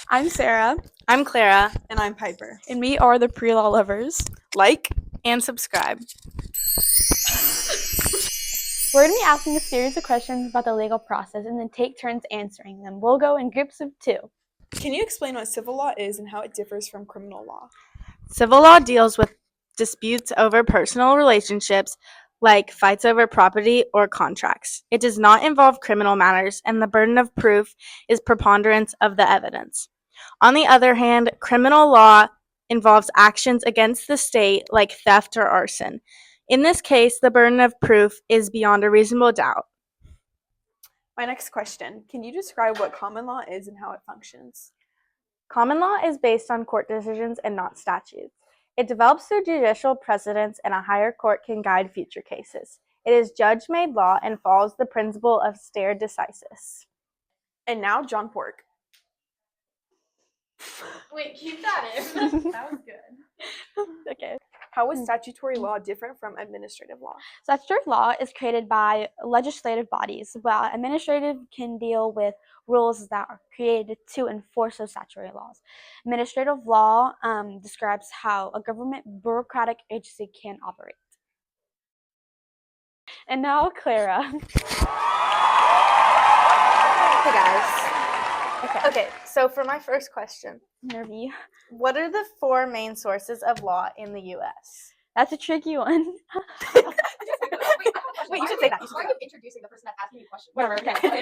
I'm Sarah, I'm Clara. And I'm Piper. and we are the Pre-Law Lovers. Like and subscribe. We're going to be asking a series of questions about the legal process and then take turns answering them. We'll go in groups of 2. Can you explain what civil law is and how it differs from criminal law? Civil law deals with disputes over personal relationships, like fights over property or contracts. It does not involve criminal matters, and the burden of proof is preponderance of the evidence. On the other hand, criminal law involves actions against the state, like theft or arson. In this case, the burden of proof is beyond a reasonable doubt. My next question, can you describe what common law is and how it functions? Common law is based on court decisions and not statutes. It develops through judicial precedents, and a higher court can guide future cases. It is judge-made law and follows the principle of stare decisis. And now, John Pork. Wait, keep that in. That was good. Okay. How is statutory law different from administrative law? Statutory law is created by legislative bodies, while administrative can deal with rules that are created to enforce those statutory laws. Administrative law describes how a government bureaucratic agency can operate. And now, Clara. Hey guys. Okay, so for my first question, Nervy. what are the 4 main sources of law in the U.S.? That's a tricky one. Wait, you should say that. Why are you introducing the person that's asking you questions? Whatever, okay. Do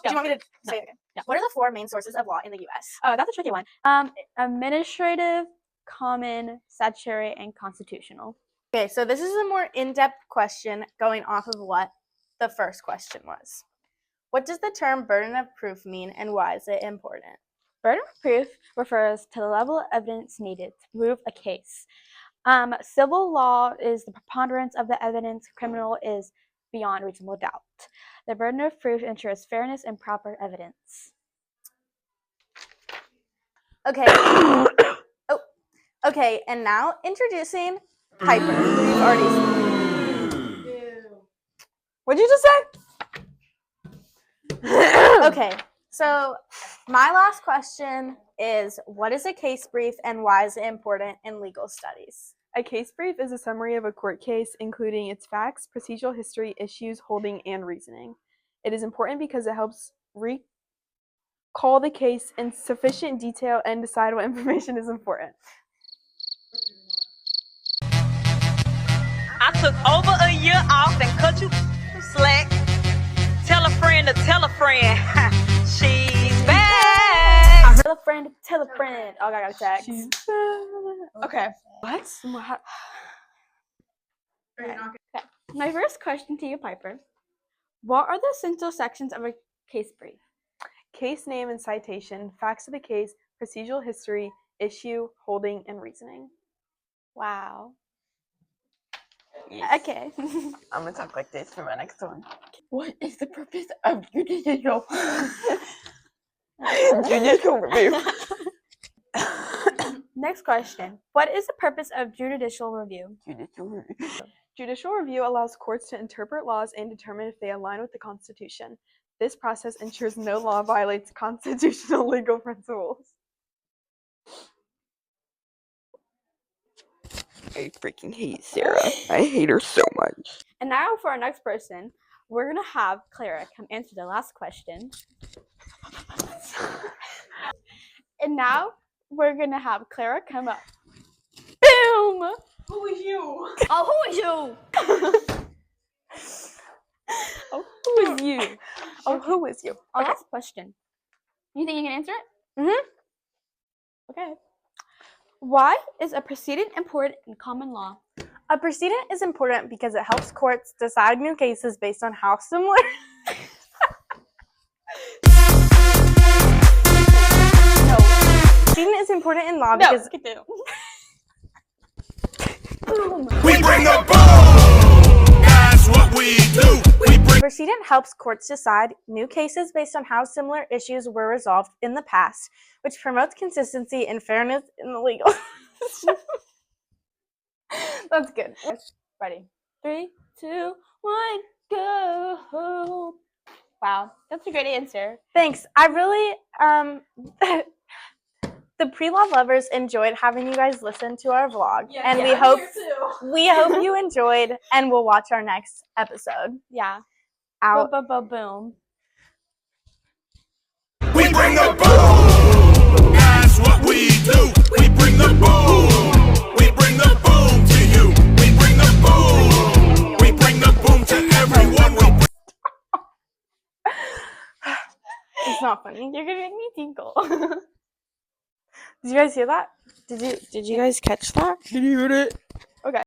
you want me to say it again? Yeah. What are the 4 main sources of law in the U.S.? Oh, that's a tricky one. Administrative, common, statutory, and constitutional. Okay, so this is a more in-depth question going off of what the first question was. What does the term burden of proof mean, and why is it important? Burden of proof refers to the level of evidence needed to prove a case. Civil law is the preponderance of the evidence. Criminal is beyond reasonable doubt. The burden of proof ensures fairness and proper evidence. Okay. Okay, and now introducing Piper, who you've already seen. What'd you just say? Okay, so my last question is, what is a case brief and why is it important in legal studies? A case brief is a summary of a court case, including its facts, procedural history, issues, holding, and reasoning. It is important because it helps recall the case in sufficient detail and decide what information is important. I took over a year off and cut you slack. Tell a friend to tell a friend. She's back. Tell a friend to tell a friend. Oh, I got a text. Okay. What? Okay. My first question to you, Piper. What are the essential sections of a case brief? Case name and citation, facts of the case, procedural history, issue, holding, and reasoning. Wow. Yes. Okay. I'm gonna talk like this for my next one. What is the purpose of judicial review? Next question. What is the purpose of judicial review? Judicial review. Judicial review allows courts to interpret laws and determine if they align with the Constitution. This process ensures no law violates constitutional legal principles. I freaking hate Sarah. I hate her so much. And now for our next person, we're going to have Clara come answer the last question. And now we're going to have Clara come up. Boom! Who is you? Oh, who is you? Oh, who is you? Oh, who is you? Our last question. You think you can answer it? Mm-hmm. Okay. Why is a precedent important in common law? A precedent is important because it helps courts decide new cases based on how similar. No. Precedent is important in law because. We bring the boom! That's what we do. Precedent helps courts decide new cases based on how similar issues were resolved in the past, which promotes consistency and fairness in the legal system. That's good. Ready? 3, 2, 1, go! Wow, that's a great answer. Thanks. I really the pre-law lovers enjoyed having you guys listen to our vlog, and we hope you enjoyed, and we'll watch our next episode. Yeah. Out. Boom. We bring the boom. That's what we do. We bring the boom. We bring the boom to you. We bring the boom. We bring the boom to everyone. It's not funny. You're gonna make me tinkle. Did you guys hear that? Did you guys catch that? Did you hear it?